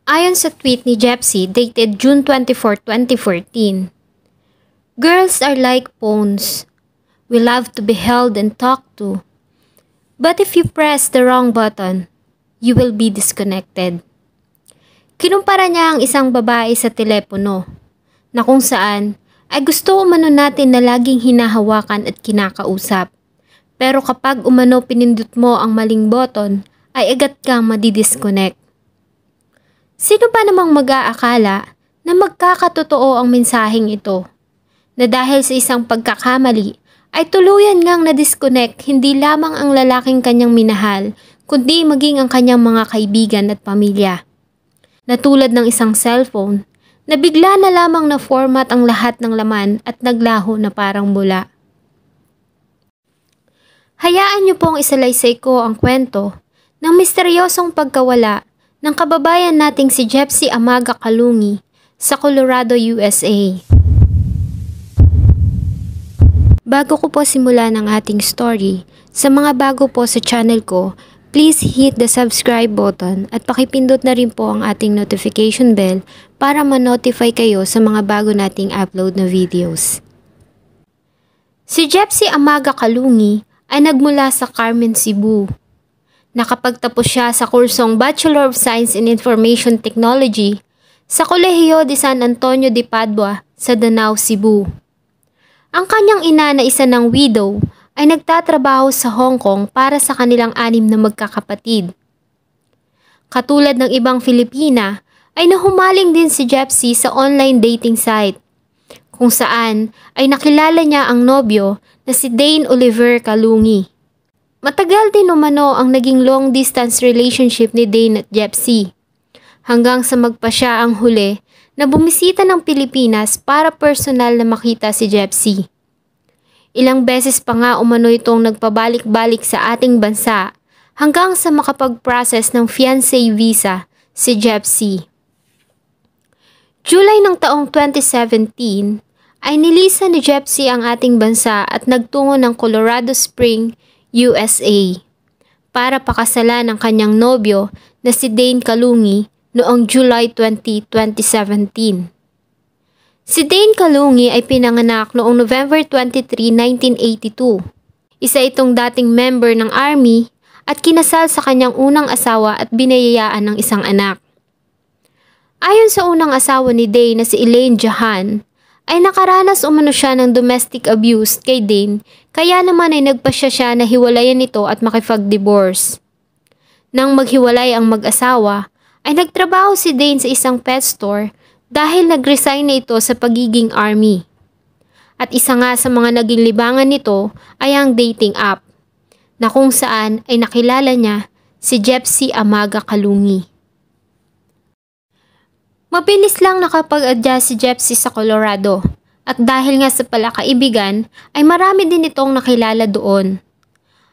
Ayon sa tweet ni Jepsi dated June 24, 2014, "Girls are like phones. We love to be held and talked to. But if you press the wrong button, you will be disconnected." Kinumpara niya ang isang babae sa telepono, na kung saan ay gusto umano natin na laging hinahawakan at kinakausap. Pero kapag umano pinindot mo ang maling button, ay agad kang madidisconnect. Sino ba namang mag-aakala na magkakatotoo ang mensaheng ito? Na dahil sa isang pagkakamali, ay tuluyan ngang na-disconnect hindi lamang ang lalaking kanyang minahal, kundi maging ang kanyang mga kaibigan at pamilya. Na tulad ng isang cellphone, na bigla na lamang na-format ang lahat ng laman at naglaho na parang bula. Hayaan niyo pong isalaysay ko ang kwento ng misteryosong pagkawala ng kababayan nating si Jepsi Amaga Kalungi sa Colorado, USA. Bago ko po simulan ang ating story, sa mga bago po sa channel ko, please hit the subscribe button at pakipindot na rin po ang ating notification bell para ma-notify kayo sa mga bago nating upload na videos. Si Jepsi Amaga Kalungi ay nagmula sa Carmen, Cebu. Nakapagtapos siya sa kursong Bachelor of Science in Information Technology sa Kolehiyo de San Antonio de Padua sa Danao, Cebu. Ang kanyang ina na isa ng widow ay nagtatrabaho sa Hong Kong para sa kanilang 6 na magkakapatid. Katulad ng ibang Filipina, ay nahumaling din si Jepsi sa online dating site, kung saan ay nakilala niya ang nobyo na si Dane Oliver Kalungi. Matagal din umano ang naging long-distance relationship ni Dane at Jepsi, hanggang sa magpasya ang huli na bumisita ng Pilipinas para personal na makita si Jepsi. Ilang beses pa nga umano itong nagpabalik-balik sa ating bansa hanggang sa makapag-process ng fiancé visa si Jepsi. July ng taong 2017 ay nilisan ni Jepsi ang ating bansa at nagtungo ng Colorado Springs, USA para pakasalan ang kanyang nobyo na si Dane Kalungi noong July 20, 2017. Si Dane Kalungi ay pinanganak noong November 23, 1982. Isa itong dating member ng Army at kinasal sa kanyang unang asawa at binayayaan ng isang anak. Ayon sa unang asawa ni Dane na si Elaine Jahan, ay nakaranas umano siya ng domestic abuse kay Dane, kaya naman ay nagpasya siya na hiwalayan ito at makipag-divorce. Nang maghiwalay ang mag-asawa, ay nagtrabaho si Dane sa isang pet store dahil nag-resign na ito sa pagiging army. At isa nga sa mga naging libangan nito ay ang dating app, na kung saan ay nakilala niya si Jepsi Amaga Kalungi. Mabilis lang nakapag-adjust si Jepsi sa Colorado at dahil nga sa palakaibigan ay marami din itong nakilala doon.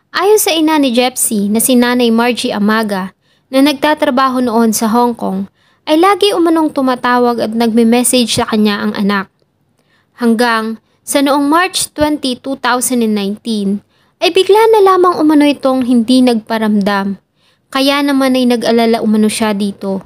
Ayon sa ina ni Jepsi na si Nanay Margie Amaga na nagtatrabaho noon sa Hong Kong ay lagi umanong tumatawag at nagme-message sa kanya ang anak. Hanggang sa noong March 20, 2019 ay bigla na lamang umano itong hindi nagparamdam, kaya naman ay nag-alala umano siya dito.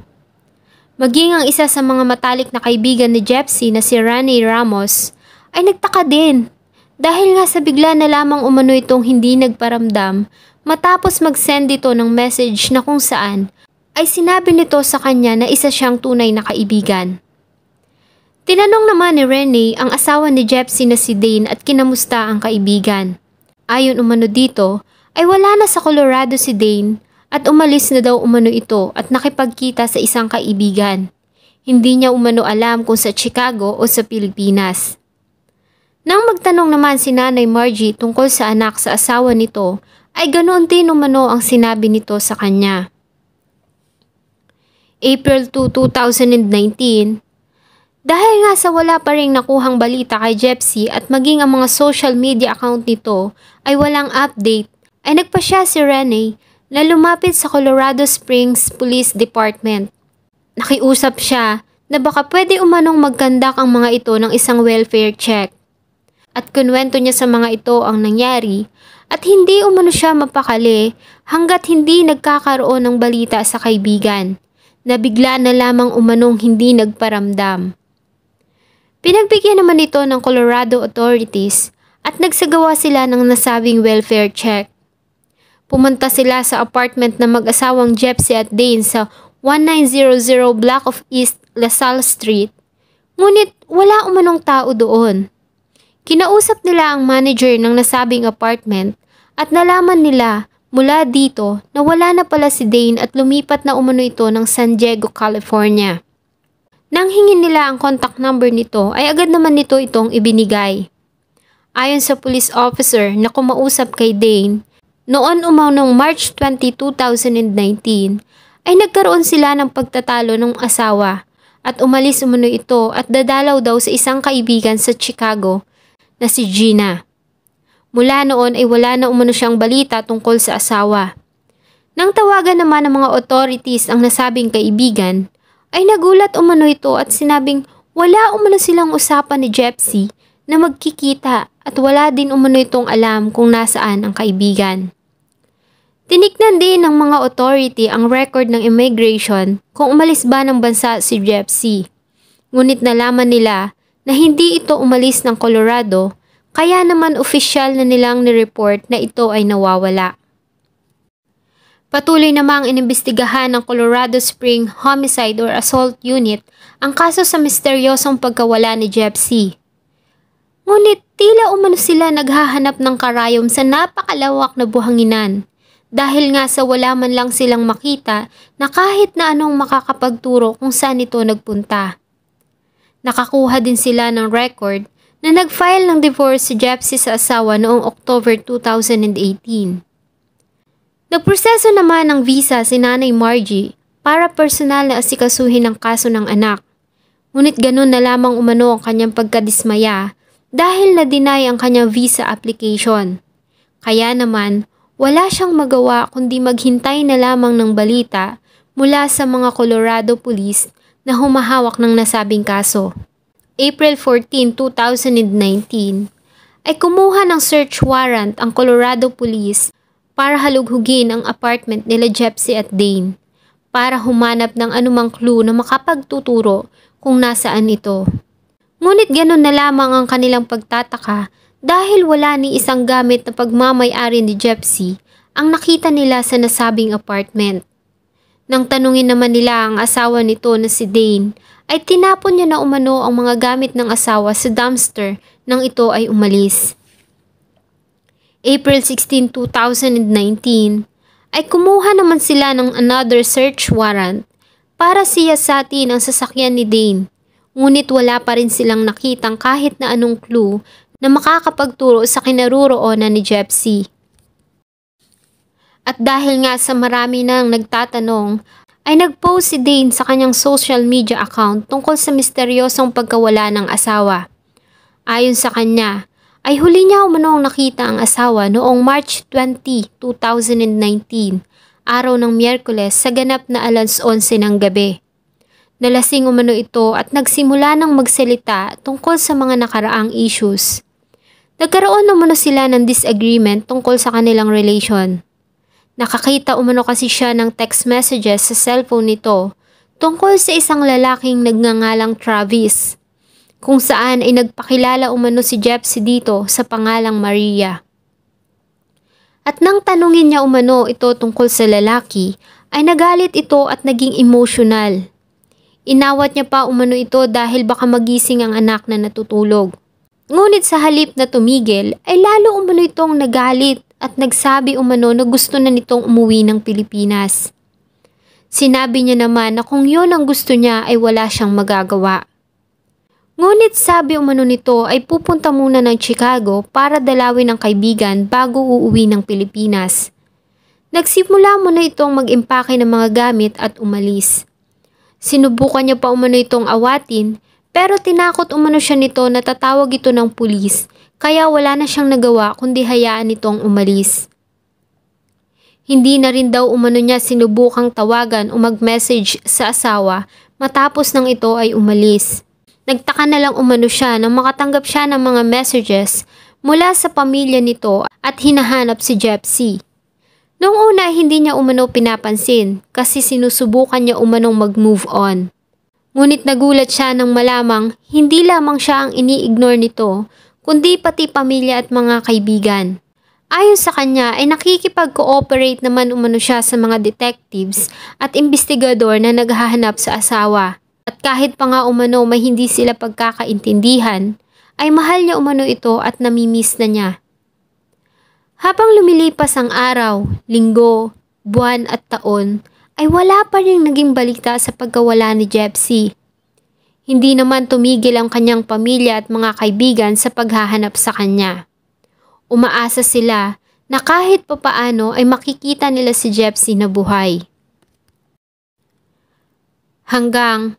Maging ang isa sa mga matalik na kaibigan ni Jepsi na si Rani Ramos ay nagtaka din dahil nga sa bigla na lamang umano itong hindi nagparamdam matapos mag-send dito ng message na kung saan ay sinabi nito sa kanya na isa siyang tunay na kaibigan. Tinanong naman ni Rene ang asawa ni Jepsi na si Dane at kinamusta ang kaibigan. Ayon umano dito ay wala na sa Colorado si Dane at umalis na daw umano ito at nakipagkita sa isang kaibigan. Hindi niya umano alam kung sa Chicago o sa Pilipinas. Nang magtanong naman si Nanay Margie tungkol sa anak sa asawa nito, ay ganoon din umano ang sinabi nito sa kanya. April 2, 2019, dahil nga sa wala pa ring nakuhang balita kay Jepsi at maging ang mga social media account nito ay walang update, ay nagpasya si Rene na lumapit sa Colorado Springs Police Department. Nakiusap siya na baka pwede umanong magkandak ang mga ito ng isang welfare check. At kunwento niya sa mga ito ang nangyari at hindi umano siya mapakali hanggat hindi nagkakaroon ng balita sa kaibigan na bigla na lamang umanong hindi nagparamdam. Pinagbigyan naman ito ng Colorado authorities at nagsagawa sila ng nasabing welfare check. Pumunta sila sa apartment ng mag-asawang Jepsy at Dane sa 1900 block of East LaSalle Street, ngunit wala umanong tao doon. Kinausap nila ang manager ng nasabing apartment at nalaman nila mula dito na wala na pala si Dane at lumipat na umano ito ng San Diego, California. Nang hingin nila ang contact number nito ay agad naman nito itong ibinigay. Ayon sa police officer na kumausap kay Dane, noon umanong March 20, 2019 ay nagkaroon sila ng pagtatalo ng asawa at umalis umano ito at dadalaw daw sa isang kaibigan sa Chicago na si Gina. Mula noon ay wala na umano siyang balita tungkol sa asawa. Nang tawagan naman ng mga authorities ang nasabing kaibigan, ay nagulat umano ito at sinabing wala umano silang usapan ni Jepsy na magkikita at wala din umano itong alam kung nasaan ang kaibigan. Tinignan din ng mga authority ang record ng immigration kung umalis ba ng bansa si Jepsy. Ngunit nalaman nila na hindi ito umalis ng Colorado, kaya naman opisyal na nilang nireport na ito ay nawawala. Patuloy namang inimbestigahan ng Colorado Spring Homicide or Assault Unit ang kaso sa misteryosong pagkawala ni Jepsy. Ngunit tila umano sila naghahanap ng karayom sa napakalawak na buhanginan dahil nga sa wala man lang silang makita na kahit na anong makakapagturo kung saan ito nagpunta. Nakakuha din sila ng record na nag-file ng divorce si Jepsy sa asawa noong October 2018. Nagproseso naman ng visa si Nanay Margie para personal na asikasuhin ang kaso ng anak. Ngunit ganun na lamang umano ang kanyang pagkadismaya dahil na-deny ang kanyang visa application. Kaya naman, wala siyang magawa kundi maghintay na lamang ng balita mula sa mga Colorado Police na humahawak ng nasabing kaso. April 14, 2019 ay kumuha ng search warrant ang Colorado Police para halughugin ang apartment nila Jepsy at Dane para humanap ng anumang clue na makapagtuturo kung nasaan ito. Ngunit ganun na lamang ang kanilang pagtataka dahil wala ni isang gamit na pagmamay-ari ni Jepsy ang nakita nila sa nasabing apartment. Nang tanungin naman nila ang asawa nito na si Dane, ay tinapon niya na umano ang mga gamit ng asawa sa dumpster nang ito ay umalis. April 16, 2019 ay kumuha naman sila ng another search warrant para siyasatin ang sasakyan ni Dane, ngunit wala pa rin silang nakitang kahit na anong clue na makakapagturo sa kinaroroonan ni Jepsy. At dahil nga sa marami nang nagtatanong, ay nag-post si Dane sa kanyang social media account tungkol sa misteryosong pagkawala ng asawa. Ayon sa kanya, ay huli niya umanong nakita ang asawa noong March 20, 2019, araw ng Miyerkules sa ganap na alas 11 ng gabi. Nalasing umano ito at nagsimula ng magsalita tungkol sa mga nakaraang issues. Nagkaroon umano sila ng disagreement tungkol sa kanilang relation. Nakakita umano kasi siya ng text messages sa cellphone nito tungkol sa isang lalaking nagngangalang Travis, kung saan ay nagpakilala umano si Jepsy dito sa pangalang Maria. At nang tanungin niya umano ito tungkol sa lalaki, ay nagalit ito at naging emotional. Inawat niya pa umano ito dahil baka magising ang anak na natutulog. Ngunit sa halip na tumigil, ay lalo umano itong nagalit at nagsabi umano na gusto na nitong umuwi ng Pilipinas. Sinabi niya naman na kung yun ang gusto niya ay wala siyang magagawa. Ngunit sabi umano nito ay pupunta muna ng Chicago para dalawin ang kaibigan bago uuwi ng Pilipinas. Nagsimula muna itong mag-impake ng mga gamit at umalis. Sinubukan niya pa umano itong awatin pero tinakot umano siya nito na tatawag ito ng pulis. Kaya wala na siyang nagawa kundi hayaan nitong umalis. Hindi na rin daw umano niya sinubukang tawagan o mag-message sa asawa matapos nang ito ay umalis. Nagtaka na lang umano siya nang makatanggap siya ng mga messages mula sa pamilya nito at hinahanap si Jepsy. Noong una hindi niya umano pinapansin kasi sinusubukan niya umanong mag-move on. Ngunit nagulat siya nang malamang hindi lamang siya ang ini-ignore nito kundi pati pamilya at mga kaibigan. Ayon sa kanya ay nakikipag-cooperate naman umano siya sa mga detectives at investigador na naghahanap sa asawa. At kahit pa nga umano may hindi sila pagkakaintindihan, ay mahal niya umano ito at namimiss na niya. Habang lumilipas ang araw, linggo, buwan at taon, ay wala pa rin naging balita sa pagkawala ni Jepsy. Hindi naman tumigil ang kanyang pamilya at mga kaibigan sa paghahanap sa kanya. Umaasa sila na kahit papaano ay makikita nila si Jepsy na buhay. Hanggang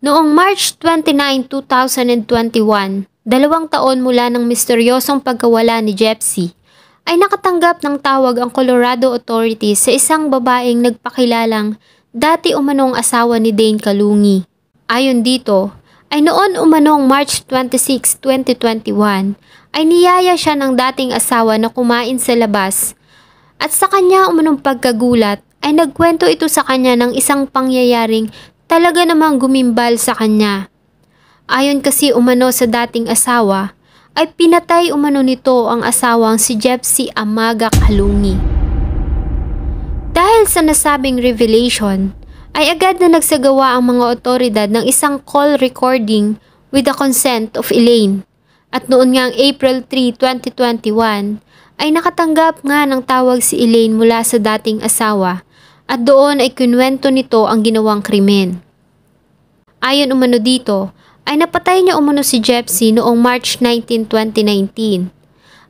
noong March 29, 2021, 2 taon mula ng misteryosong pagkawala ni Jepsy, ay nakatanggap ng tawag ang Colorado authorities sa isang babaeng nagpakilalang dati umanong asawa ni Dane Kalungi. Ayon dito, ay noon umanong March 26, 2021, ay niyaya siya ng dating asawa na kumain sa labas at sa kanya umanong pagkagulat ay nagkwento ito sa kanya ng isang pangyayaring talaga namang gumimbal sa kanya. Ayon kasi umano sa dating asawa, ay pinatay umano nito ang asawang si Jepsy Amaga Kalungi. Dahil sa nasabing revelation, ay agad na nagsagawa ang mga otoridad ng isang call recording with the consent of Elaine. At noon ngang April 3, 2021, ay nakatanggap nga ng tawag si Elaine mula sa dating asawa at doon ay kinwento nito ang ginawang krimen. Ayon umano dito, ay napatay niya umano si Jepsy noong March 19, 2019.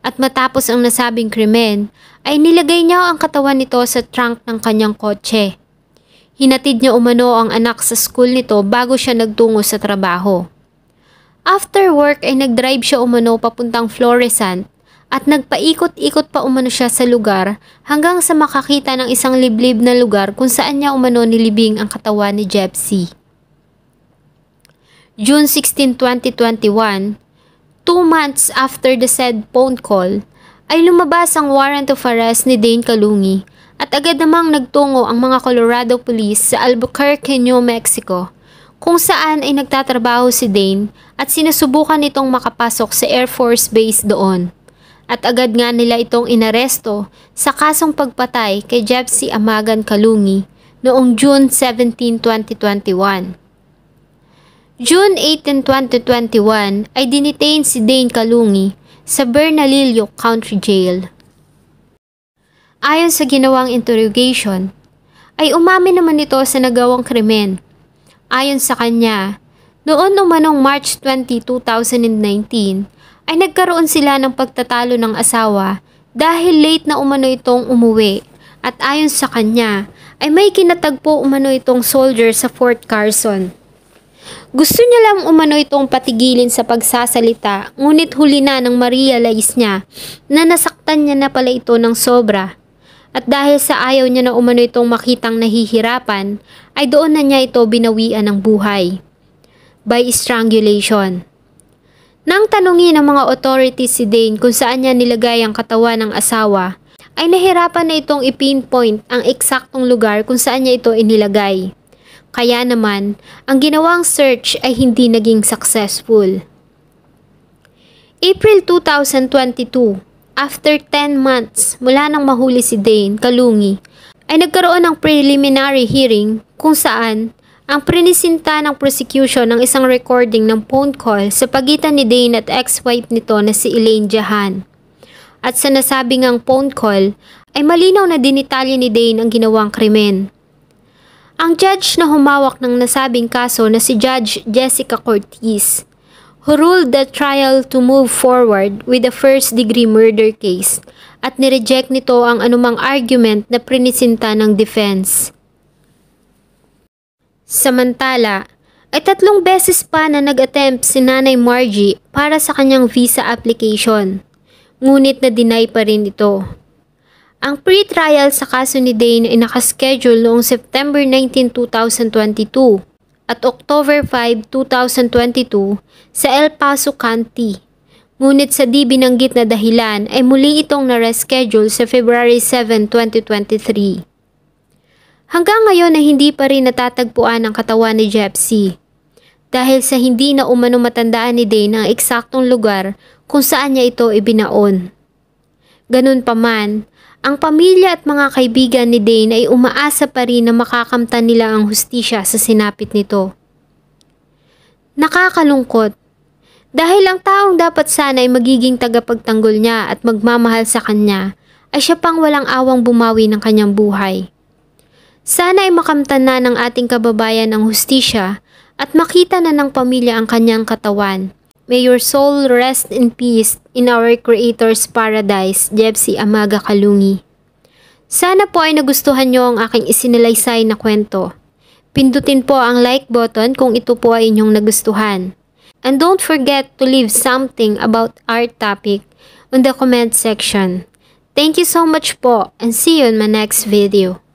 At matapos ang nasabing krimen, ay nilagay niya ang katawan nito sa trunk ng kanyang kotse. Hinatid niya umano ang anak sa school nito bago siya nagtungo sa trabaho. After work ay nagdrive siya umano papuntang Florissant at nagpaikot-ikot pa umano siya sa lugar hanggang sa makakita ng isang liblib na lugar kung saan niya umano nilibing ang katawan ni Jepsy. June 16, 2021, 2 months after the said phone call, ay lumabas ang warrant of arrest ni Dane Kalungi at agad namang nagtungo ang mga Colorado Police sa Albuquerque, New Mexico, kung saan ay nagtatrabaho si Dane at sinusubukan nitong makapasok sa Air Force Base doon. At agad nga nila itong inaresto sa kasong pagpatay kay Jepsy Amagan Kalungi noong June 17, 2021. June 18, 2021 ay dinitain si Dane Kalungi sa Bernalillo County Jail. Ayon sa ginawang interrogation, ay umamin naman ito sa nagawang krimen. Ayon sa kanya, noon umanong March 20, 2019 ay nagkaroon sila ng pagtatalo ng asawa dahil late na umano itong umuwi at ayon sa kanya ay may kinatagpo umano itong soldier sa Fort Carson. Gusto niya lang umano itong patigilin sa pagsasalita ngunit huli na nang ma-realize niya na nasaktan niya na pala ito ng sobra. At dahil sa ayaw niya na umano itong makitang nahihirapan ay doon na niya ito binawian ng buhay. By strangulation. Nang tanungin ng mga authorities si Dane kung saan niya nilagay ang katawan ng asawa ay nahirapan na itong ipinpoint ang eksaktong lugar kung saan niya ito inilagay. Kaya naman, ang ginawang search ay hindi naging successful. April 2022, after 10 months mula nang mahuli si Dane Kalungi, ay nagkaroon ng preliminary hearing kung saan ang prinisinta ng prosecution ng isang recording ng phone call sa pagitan ni Dane at ex-wife nito na si Elaine Jahan. At sa nasabing ang phone call ay malinaw na dinitalye ni Dane ang ginawang krimen. Ang judge na humawak ng nasabing kaso na si Judge Jessica Cortez, who ruled the trial to move forward with the first-degree murder case at nireject nito ang anumang argument na prinisinta ng defense. Samantala, ay 3 beses pa na nag-attempt si Nanay Margie para sa kanyang visa application, ngunit na-deny pa rin ito. Ang pre-trial sa kaso ni Dane ay nakaschedule noong September 19, 2022 at October 5, 2022 sa El Paso County. Ngunit sa di binanggit na dahilan ay muli itong na-reschedule sa February 7, 2023. Hanggang ngayon ay hindi pa rin natatagpuan ang katawan ni Jepsy. Dahil sa hindi na umano matandaan ni Dane ang eksaktong lugar kung saan niya ito ibinaon. Ganun pa man, ang pamilya at mga kaibigan ni Dane ay umaasa pa rin na makakamtan nila ang hustisya sa sinapit nito. Nakakalungkot. Dahil ang taong dapat sana ay magiging tagapagtanggol niya at magmamahal sa kanya, ay siya pang walang awang bumawi ng kanyang buhay. Sana ay makamtan na ng ating kababayan ang hustisya at makita na ng pamilya ang kanyang katawan. May your soul rest in peace in our Creator's paradise, Jepsy Amaga Kalungi. Sana po ay nagustuhan nyo ang aking isinalaysay na kwento. Pindutin po ang like button kung ito po ay inyong nagustuhan. And don't forget to leave something about our topic on the comment section. Thank you so much po and see you in my next video.